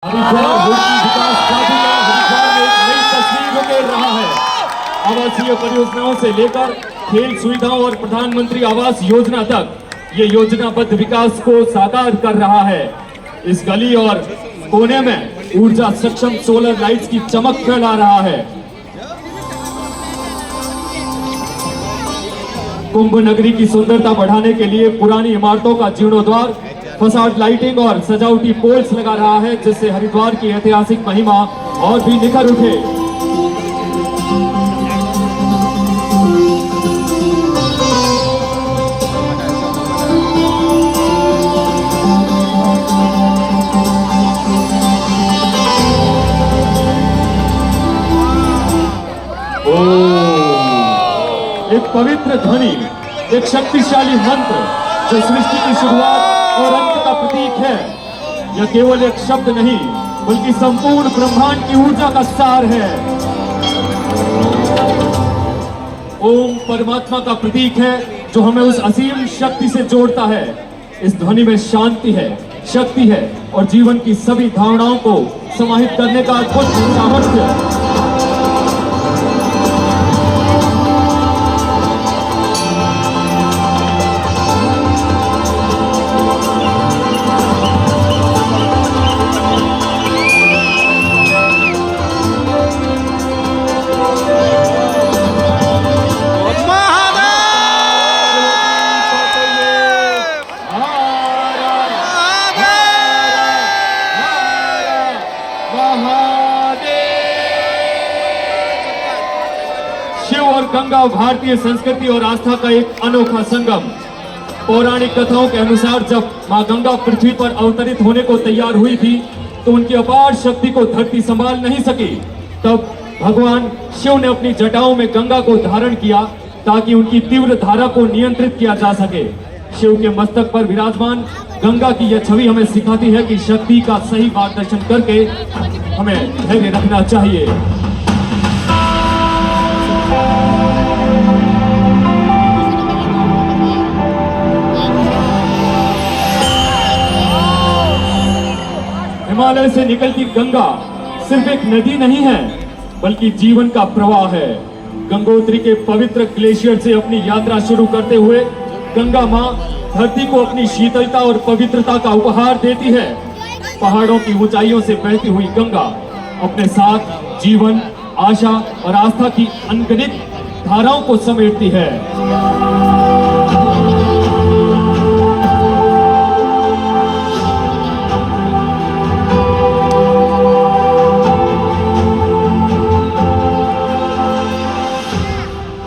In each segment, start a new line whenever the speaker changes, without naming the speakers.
हरिद्वार विकास प्राधिकरण हरिद्वार में एक नई तस्वीर उकेर रहा है। आवासीय परियोजनाओं से लेकर खेल सुविधाओं और प्रधानमंत्री आवास योजना तक ये योजनाबद्ध विकास को साकार कर रहा है। इस गली और कोने में ऊर्जा सक्षम सोलर लाइट्स की चमक फैला रहा है। कुंभ नगरी की सुंदरता बढ़ाने के लिए पुरानी इमारतों का जीर्णोद्धार, फसाड लाइटिंग और सजावटी पोल्स लगा रहा है, जिससे हरिद्वार की ऐतिहासिक महिमा और भी निखर उठे। एक पवित्र ध्वनि, एक शक्तिशाली मंत्र जो सृष्टि की शुरुआत और अंत का प्रतीक है। यह केवल एक शब्द नहीं बल्कि संपूर्ण ब्रह्मांड की ऊर्जा का सार है। ओम परमात्मा का प्रतीक है जो हमें उस असीम शक्ति से जोड़ता है। इस ध्वनि में शांति है, शक्ति है और जीवन की सभी धारणाओं को समाहित करने का अद्भुत सामर्थ्य है। शिव और गंगा भारतीय संस्कृति और आस्था का एक अनोखा संगम। पौराणिक कथाओं के अनुसार जब मां गंगा पृथ्वी पर अवतरित होने को तैयार हुई थी तो उनकी अपार शक्ति को धरती संभाल नहीं सकी। तब भगवान शिव ने अपनी जटाओं में गंगा को धारण किया ताकि उनकी तीव्र धारा को नियंत्रित किया जा सके। शिव के मस्तक पर विराजमान गंगा की यह छवि हमें सिखाती है कि शक्ति का सही मार्गदर्शन करके हमें धैर्य रखना चाहिए। हिमालय से निकलती गंगा सिर्फ एक नदी नहीं है बल्कि जीवन का प्रवाह है। गंगोत्री के पवित्र ग्लेशियर से अपनी यात्रा शुरू करते हुए गंगा मां धरती को अपनी शीतलता और पवित्रता का उपहार देती है। पहाड़ों की ऊंचाइयों से बहती हुई गंगा अपने साथ जीवन, आशा और आस्था की अनगिनत धाराओं को समेटती है।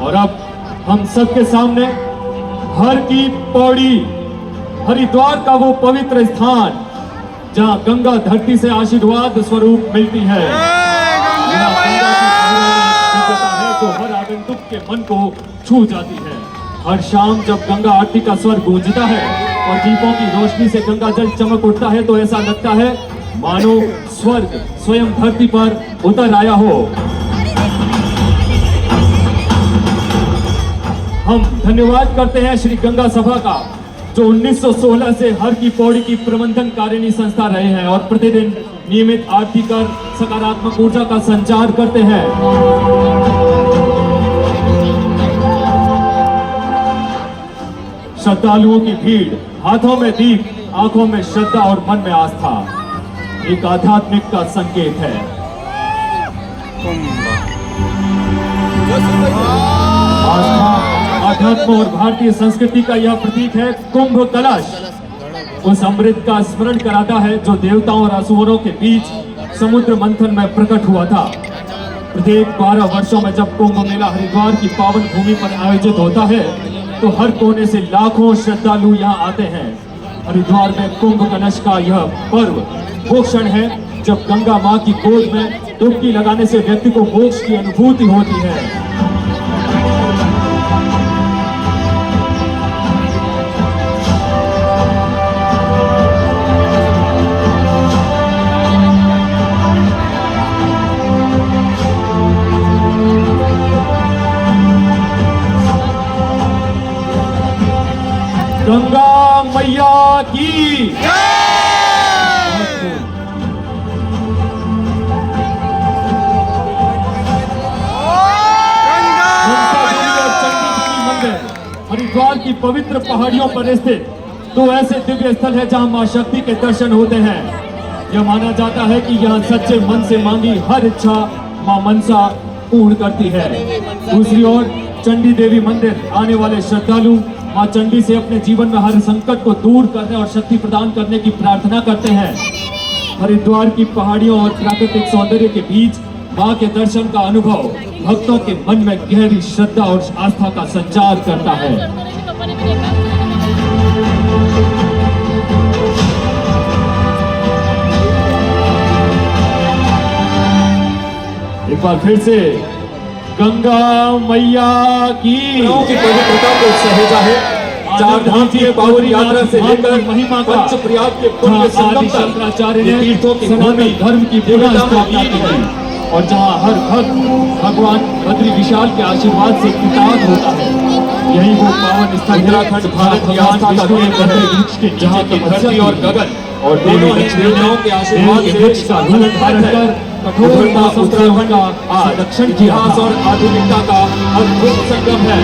और अब हम सबके सामने हर की पौड़ी, हरिद्वार का वो पवित्र स्थान जहां गंगा धरती से आशीर्वाद स्वरूप मिलती है। जो हर आगंतुक के मन को छू जाती है। हर शाम जब गंगा आरती का स्वर गूंजता है और दीपों की रोशनी से गंगा जल चमक उठता है तो ऐसा लगता है मानो स्वर्ग स्वयं धरती पर उतर आया हो। हम धन्यवाद करते हैं श्री गंगा सभा का जो 1916 से हर की पौड़ी की प्रबंधनकारिणी संस्था रहे हैं और प्रतिदिन नियमित आरती कर सकारात्मक ऊर्जा का संचार करते हैं। श्रद्धालुओं की भीड़, हाथों में दीप, आंखों में श्रद्धा और मन में आस्था एक आध्यात्मिक का संकेत है। आध्यात्म और भारतीय संस्कृति का यह प्रतीक है। कुंभ कलश उस अमृत का स्मरण कराता है जो देवताओं और असुरों के बीच समुद्र मंथन में प्रकट हुआ था। प्रत्येक 12 वर्षों में जब कुंभ मेला हरिद्वार की पावन भूमि पर आयोजित होता है तो हर कोने से लाखों श्रद्धालु यहाँ आते हैं। हरिद्वार में कुंभ कलश का यह पर्व वो क्षण है जब गंगा माँ की गोद में डुबकी लगाने से व्यक्ति को मोक्ष की अनुभूति होती है। गंगा मैया की। हरिद्वार की पवित्र पहाड़ियों पर स्थित दो ऐसे दिव्य स्थल है जहां मां शक्ति के दर्शन होते हैं। यह माना जाता है कि यहाँ सच्चे मन से मांगी हर इच्छा मां मनसा पूर्ण करती है। दूसरी ओर चंडी देवी मंदिर आने वाले श्रद्धालु मां चंडी से अपने जीवन में हर संकट को दूर करने और शक्ति प्रदान करने की प्रार्थना करते हैं। हरिद्वार की पहाड़ियों और प्राकृतिक सौंदर्य के बीच मां के दर्शन का अनुभव भक्तों के मन में गहरी श्रद्धा और आस्था का संचार करता है। एक बार फिर से गंगा मैया की
पवित्रता को सहेजा है। चार धाम की पावन यात्रा से लेकर
महिमा का
पंचप्रयाग के पुण्य संगम तक
शंकराचार्य ने
तीर्थों की
सनातन धर्म की पुनः स्थापना की थी और जहाँ हर भक्त भगवान बद्री विशाल के आशीर्वाद से कृतार्थ होता है। यही वो पावन स्थल
उत्तराखंड भारत की आस्था का केंद्र है, जहाँ की धरती और गगन और दोनों ही देवताओं के आशीर्वाद से
वृक्ष का रूप धारण कर कठोरता उत्तराखंड का संरक्षण किया
इतिहास और आधुनिकता का अद्भुत संगम है।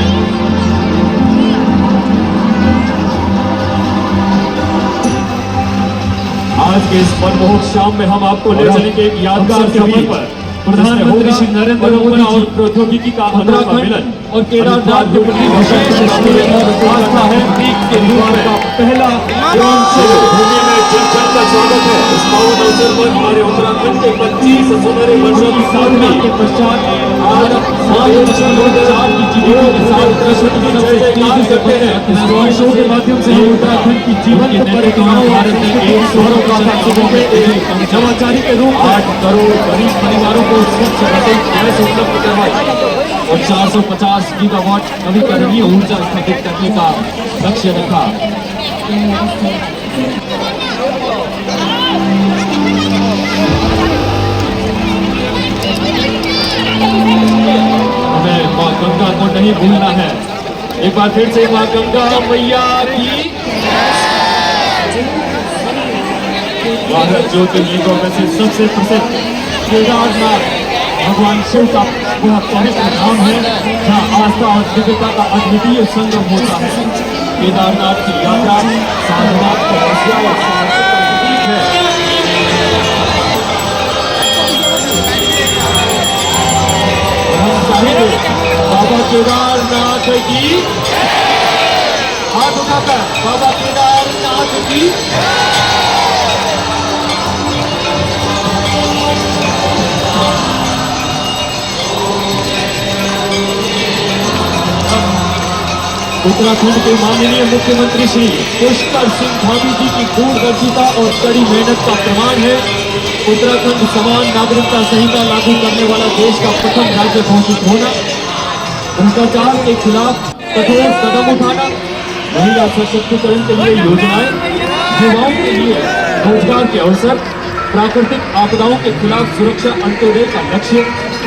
आज के इस मनमोहक शाम में हम आपको ले चलेंगे एक यादगार सफर पर। प्रधानमंत्री श्री नरेंद्र मोदी और प्रौद्योगिकी का अनोखा मिलन और केदारनाथ के प्रति विशेष आस्था है। के द्वार का पहला ड्रोन शो
भूमि में जन का स्वागत है। इस पावन अवसर पर हमारे उत्तराखंड के 25 सुनहरे वर्षों की
साधना के पश्चात आज 2004 की जीवन के साथ कृष्ण की सबसे तेजी से बढ़ रहे इस ड्रोन शो के माध्यम से उत्तराखंड की जीवन परिक्रमा भारत में 100 का नवाचारी के रूप 8 करोड़ गरीब परिवारों को स्वच्छ रसोई गैस उपलब्ध करवाई और 450 गीगावाट नवीकरणीय ऊर्जा स्थापित करने का लक्ष्य रखा। हमें मां गंगा को नहीं भूलना है। एक बार फिर से मां गंगा मैया की। भारत ज्योतिर्लिंगों में से सबसे प्रसिद्ध केदारनाथ भगवान शिव का वह पवित्र धाम है जहाँ आस्था और दिव्यता का अद्वितीय संगम होता है। केदारनाथ की यात्रा साधना तपस्या और समर्पण का प्रतीक है। और हम चाहेंगे बाबा केदारनाथ की हाथ उठाकर बाबा केदारनाथ की। उत्तराखंड के माननीय मुख्यमंत्री श्री पुष्कर सिंह धामी जी की दूरदर्शिता और कड़ी मेहनत का प्रमाण है। उत्तराखंड समान नागरिकता संहिता लागू करने वाला देश का प्रथम राज्य घोषित होना, भ्रष्टाचार के खिलाफ कठोर कदम उठाना, महिला सशक्तिकरण के लिए योजनाएं, युवाओं के लिए रोजगार के अवसर, प्राकृतिक आपदाओं के खिलाफ सुरक्षा अंत्योदय का लक्ष्य,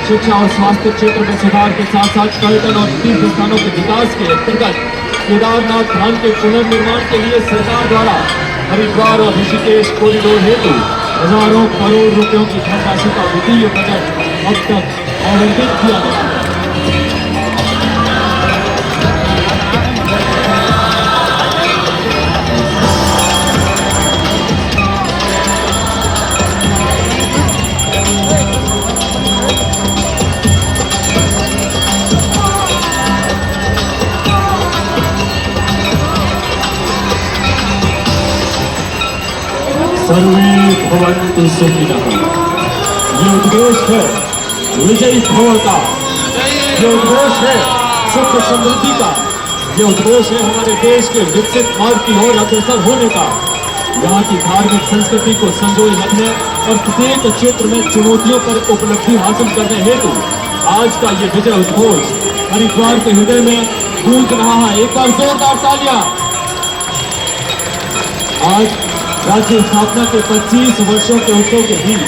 शिक्षा और स्वास्थ्य क्षेत्र में सुधार के साथ साथ पर्यटन और तीर्थ स्थानों के विकास के अंतर्गत केदारनाथ धाम के पुनर्निर्माण के लिए सरकार द्वारा हरिद्वार और ऋषिकेश कॉरिडोर हेतु हजारों करोड़ रुपयों की धनराशि का वित्तीय बजट अब तक आवंटित किया गया है। सर्वे भवन्तु सुखिनः। ये उद्घोष है विजयी भव का, ये उद्घोष है सुख समृद्धि का, ये उद्घोष है हमारे देश के विकसित मार्ग की ओर अग्रसर होने का। यहाँ की धार्मिक संस्कृति को संजोए रखने और प्रत्येक क्षेत्र में चुनौतियों पर उपलब्धि हासिल करने हेतु आज का ये विजय उद्घोष हरिद्वार के हृदय में गूंज रहा है। एक बार जोरदार तालियां। आज राज्य स्थापना के 25 वर्षों के उत्सव के बीच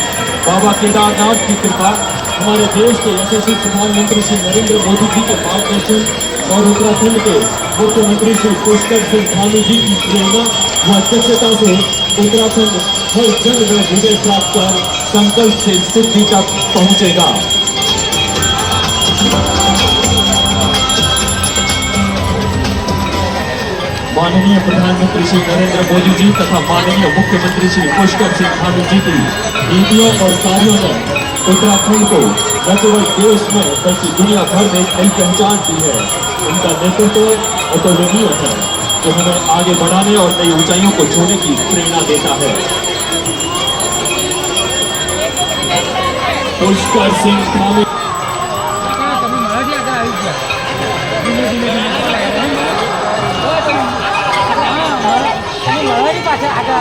बाबा केदारनाथ की कृपा, हमारे देश के यशस्वी प्रधानमंत्री श्री नरेंद्र मोदी जी के मार्गदर्शन और उत्तराखंड के मुख्यमंत्री श्री पुष्कर सिंह धामी जी की प्रेरणा व अध्यक्षता से उत्तराखंड हर जंग में विजय प्राप्त कर संकल्प से सिद्धि तक पहुंचेगा। माननीय प्रधानमंत्री श्री नरेंद्र मोदी जी तथा माननीय मुख्यमंत्री श्री पुष्कर सिंह धामी जी की नीतियों और कार्यों ने उत्तराखंड को न केवल देश में बल्कि दुनिया भर में एक नई पहचान दी है। उनका नेतृत्व अतुलनीय है, जो हमें आगे बढ़ाने और नई ऊंचाइयों को छूने की प्रेरणा देता है। पुष्कर सिंह धामी
मराठी पाठा आता